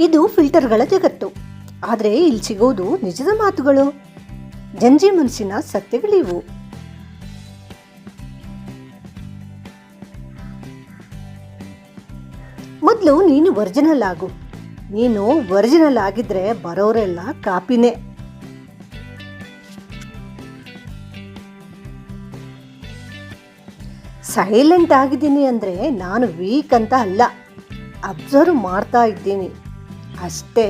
ಇದು ಫಿಲ್ಟರ್ಗಳ ಜಗತ್ತು. ಆದರೆ ಇಲ್ಲಿ ಸಿಗೋದು ನಿಜದ ಮಾತುಗಳು, ಜಂಜಿ ಮನಸ್ಸಿನ ಸತ್ಯಗಳಿವು. ಮೊದಲು ನೀನು ಒರಿಜಿನಲ್ ಆಗು. ನೀನು ಒರಿಜಿನಲ್ ಆಗಿದ್ರೆ ಬರೋರೆಲ್ಲ ಕಾಪಿನೇ. ಸೈಲೆಂಟ್ ಆಗಿದ್ದೀನಿ ಅಂದರೆ ನಾನು ವೀಕ್ ಅಂತ ಅಲ್ಲ, ಅಬ್ಸರ್ವ್ ಮಾಡ್ತಾ ಇದ್ದೀನಿ ಅಷ್ಟೇ.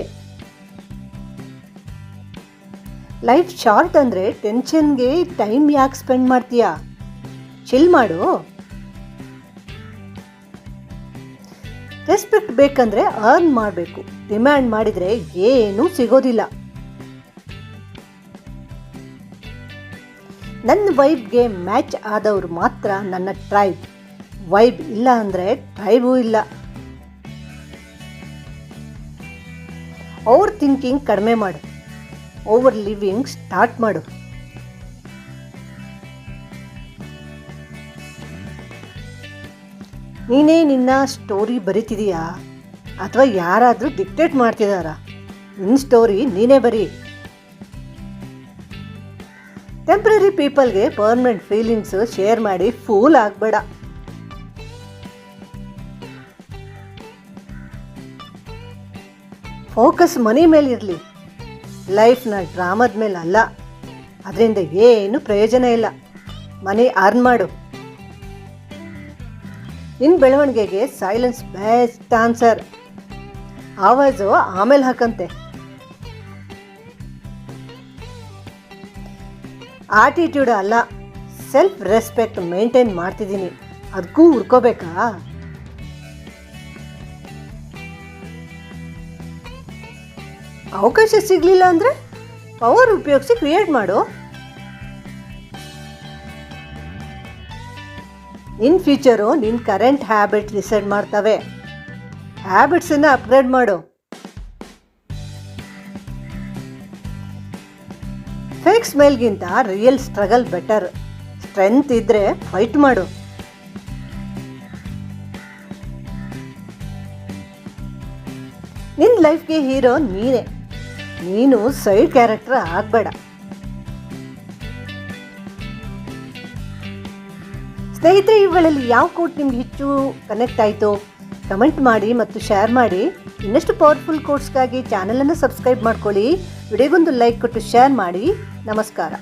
ಲೈಫ್ ಶಾರ್ಟ್ ಅಂದರೆ ಟೆನ್ಷನ್ಗೆ ಟೈಮ್ ಯಾಕೆ ಸ್ಪೆಂಡ್ ಮಾಡ್ತೀಯಾ? ಚಿಲ್ ಮಾಡು. ರೆಸ್ಪೆಕ್ಟ್ ಬೇಕಂದ್ರೆ ಅರ್ನ್ ಮಾಡಬೇಕು. ಡಿಮ್ಯಾಂಡ್ ಮಾಡಿದರೆ ಏನೂ ಸಿಗೋದಿಲ್ಲ. ನನ್ನ ವೈಬ್ಗೆ ಮ್ಯಾಚ್ ಆದವರು ಮಾತ್ರ ನನ್ನ ಟ್ರೈಬ್. ವೈಬ್ ಇಲ್ಲ ಅಂದರೆ ಟ್ರೈಬೂ ಇಲ್ಲ. ಓವರ್ ಥಿಂಕಿಂಗ್ ಕಡಿಮೆ ಮಾಡು. ಓವರ್ ಲಿವಿಂಗ್ ಸ್ಟಾರ್ಟ್ ಮಾಡು. ನೀನೇ ನಿನ್ನ ಸ್ಟೋರಿ ಬರಿತಿದೀಯಾ ಅಥವಾ ಯಾರಾದರೂ ಡಿಕ್ಟೇಟ್ ಮಾಡ್ತಿದ್ದಾರಾ? ನಿನ್ನ ಸ್ಟೋರಿ ನೀನೇ ಬರಿ. ಟೆಂಪ್ರರಿ ಪೀಪಲ್ಗೆ ಪರ್ಮನೆಂಟ್ ಫೀಲಿಂಗ್ಸ್ ಶೇರ್ ಮಾಡಿ ಫೂಲ್ ಆಗಬೇಡ. ಫೋಕಸ್ ಮನಿ ಮೇಲೆ ಇರಲಿ, ಲೈಫ್ನ ಡ್ರಾಮದ ಮೇಲೆ ಅಲ್ಲ. ಅದರಿಂದ ಏನು ಪ್ರಯೋಜನ ಇಲ್ಲ. ಮನಿ ಅರ್ನ್ ಮಾಡು. ನಿನ್ನ ಬೆಳವಣಿಗೆಗೆ ಸೈಲೆನ್ಸ್ ಬೆಸ್ಟ್ ಆನ್ಸರ್. ಆವಾಜು ಆಮೇಲೆ ಹಾಕಂತೆ. ಆಟಿಟ್ಯೂಡ್ ಅಲ್ಲ, ಸೆಲ್ಫ್ ರೆಸ್ಪೆಕ್ಟ್ ಮೇಂಟೈನ್ ಮಾಡ್ತಿದ್ದೀನಿ. ಅದಕ್ಕೂ ಹುಡ್ಕೋಬೇಕಾ? ಅವಕಾಶ ಸಿಗಲಿಲ್ಲ ಅಂದರೆ ಪವರ್ ಉಪಯೋಗಿಸಿ ಕ್ರಿಯೇಟ್ ಮಾಡು. ನಿನ್ನ ಫ್ಯೂಚರು ನಿನ್ನ ಕರೆಂಟ್ ಹ್ಯಾಬಿಟ್ ಡಿಸೈಡ್ ಮಾಡ್ತವೆ. ಹ್ಯಾಬಿಟ್ಸನ್ನು ಅಪ್ಗ್ರೇಡ್ ಮಾಡು. ಫೇಕ್ ಸ್ಮೈಲ್ಗಿಂತ ರಿಯಲ್ ಸ್ಟ್ರಗಲ್ ಬೆಟರ್. ಸ್ಟ್ರೆಂತ್ ಇದ್ದರೆ ಫೈಟ್ ಮಾಡು. ನಿನ್ನ ಲೈಫ್ಗೆ ಹೀರೋ ನೀನೇ. ನೀನು ಸೈಡ್ ಕ್ಯಾರೆಕ್ಟರ್ ಆಗಬೇಡ. ಸ್ನೇಹಿತರೆ, ಇವುಗಳಲ್ಲಿ ಯಾವ ಕೋಟ್ ನಿಮ್ಗೆ ಹೆಚ್ಚು ಕನೆಕ್ಟ್ ಆಯಿತು ಕಮೆಂಟ್ ಮಾಡಿ ಮತ್ತು ಶೇರ್ ಮಾಡಿ. ಇನ್ನಷ್ಟು ಪವರ್ಫುಲ್ ಕೋಟ್ಸ್ಗಾಗಿ ಚಾನಲನ್ನು ಸಬ್ಸ್ಕ್ರೈಬ್ ಮಾಡ್ಕೊಳ್ಳಿ. ವಿಡಿಯೋಗೊಂದು ಲೈಕ್ ಕೊಟ್ಟು ಶೇರ್ ಮಾಡಿ. ನಮಸ್ಕಾರ.